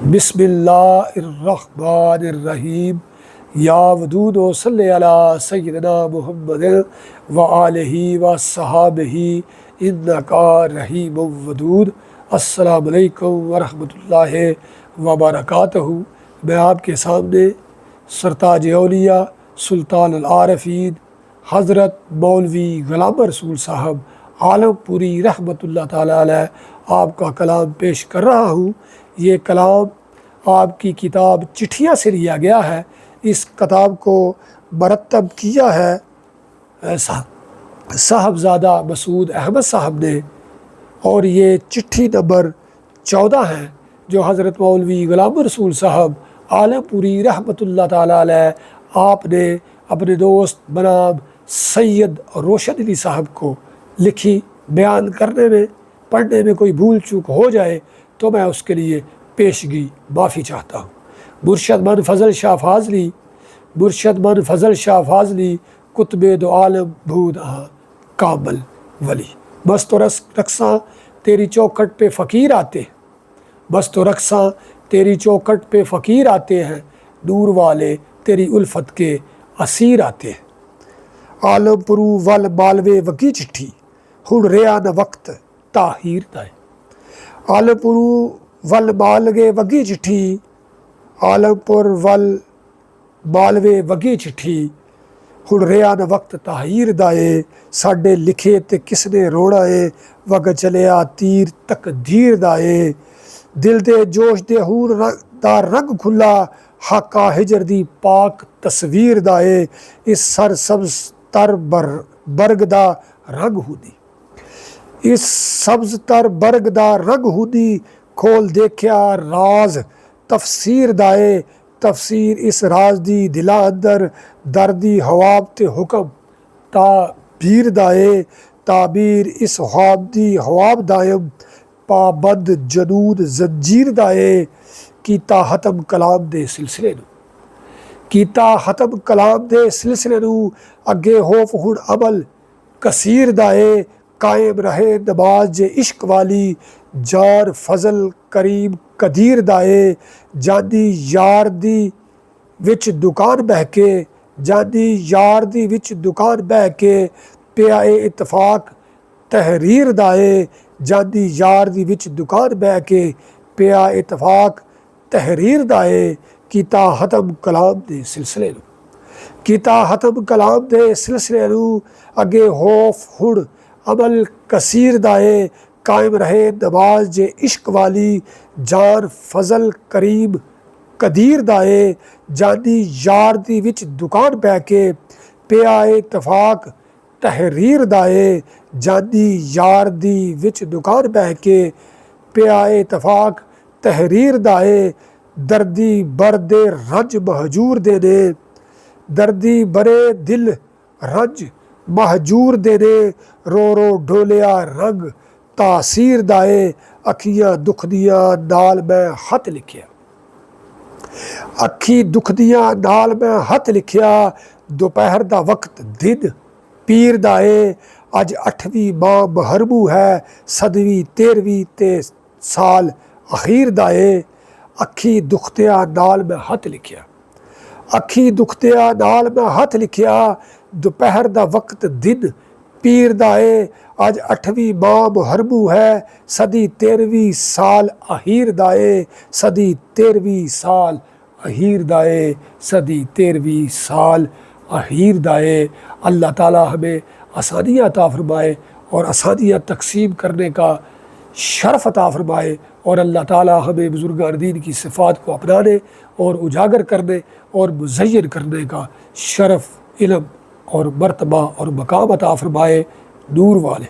بسم اللہ الرحمن الرحیم یا ودود و صلی علی سیدنا محمد و آلہ و صحابہ انکا رحیم ودود۔ السلام علیکم ورحمۃ اللہ وبرکاتہ۔ میں آپ کے سامنے سرتاج اولیاء سلطان العارفین حضرت مولوی غلام رسول صاحب عالم پوری رحمۃ اللہ تعالیٰ علیہ آپ کا کلام پیش کر رہا ہوں۔ یہ کلام آپ کی کتاب چٹھیاں سے لیا گیا ہے۔ اس کتاب کو مرتب کیا ہے صاحبزادہ مسعود احمد صاحب نے، اور یہ چٹھی نمبر 14 ہے جو حضرت مولوی غلام رسول صاحب عالم پوری رحمۃ اللہ تعالیٰ علیہ آپ نے اپنے دوست بنام سید روشن علی صاحب کو لکھی۔ بیان کرنے میں پڑھنے میں کوئی بھول چوک ہو جائے تو میں اس کے لیے پیشگی معافی چاہتا ہوں۔ مرشد من فضل شاہ فاضلی کتب دو عالم بود کامل ولی۔ مست و رقصاں تیری چوکھٹ پہ فقیر آتے ہیں، مست و رقصاں تیری چوکھٹ پہ فقیر آتے ہیں، نور والے تیری الفت کے اسیر آتے ہیں۔ عالم پرو ول مالوے وگی چٹھی ہن ریا نہ وقت تاہیر دائے۔ عالم پرو ول مالوے وگی چٹھی، عالم پور ول مالوے وگی چٹھی ہن ریا نہ وقت تاہیر دائے۔ ساڈے لکھے تے کس نے روڑا ہے، وگ چلیا تیر تقدیر دائے۔ دل دے جوش دے ہور دا رنگ کھلا، حقا ہجر دی پاک تصویر دائے۔ اس سر سبز تر برگ دا رنگ ہونی، اس سبز تر برگ دا رنگ ہونی، کھول دیکھیا راز تفسیر دائے۔ تفسیر اس راز دی دلا اندر، دردی خواب تے حکم تعبیر دائے۔ تعبیر اس خواب دی خواب دائم، پابند جنون زنجیر دائے۔ کیتا ختم کلام دے سلسلے نو، کیتا ختم کلام دے سلسلے نو، اگے خوف ہن عمل کثیر دائے۔ قائم رہے نماز جے عشق والی، جان فضل کریم قدیر دائے۔ جانی یار دی وچ دکان بہکے، جانی یار دی وچ دکان بہکے، پیا اتفاق تحریر دائے۔ جانی یار دی وچ دکان بہکے، پیا اتفاق تحریر دائے۔ کیتا ختم کلام دے سلسلے نو، کیتا ختم کلام دے سلسلے نو، اگے خوف ہن عمل کثیر دائے۔ قائم رہے نماز جے عشق والی، جان فضل کریم قدیر دائے۔ جانی یار دی وچ دکان بہکے، پیا اتفاق تحریر دائے۔ جانی یار دی وچ دکان بہکے، پیا اتفاق تحریر دائے۔ دردی بردے رنج مہجور دینے، دردی برے دل رنج مہجور دینے، رو رو ڈھولیا رنگ تاثیر دائے۔ اکھیاں دکھدیاں نال میں خط لکھیا، اکھی دکھدیاں نال میں خط لکھیا، دوپہر دا وقت دن پیر دائے۔ اج 8ویں ماہ محرمو ہے، 7ویں 13ویں تے سال اخیر دائے۔ اکھی دکھدیاں نال میں خط لکھیا، اکھی دکھدیاں نال میں خط لکھیا، دوپہر دا وقت دن پیر دائے۔ اج 8ویں ماہ محرمو ہے، صدی 13ویں سال اخیر دائے۔ صدی 13ویں سال اخیر دائے، صدی 13ویں سال اخیر دائے۔ اللہ تعالیٰ ہمیں آسانیاں عطا فرمائے اور آسانیاں تقسیم کرنے کا شرف عطا فرمائے، اور اللہ تعالیٰ ہمیں بزرگان دین کی صفات کو اپنانے اور اجاگر کرنے اور مزین کرنے کا شرف، علم اور مرتبہ اور مقام عطا فرمائے۔ نور والے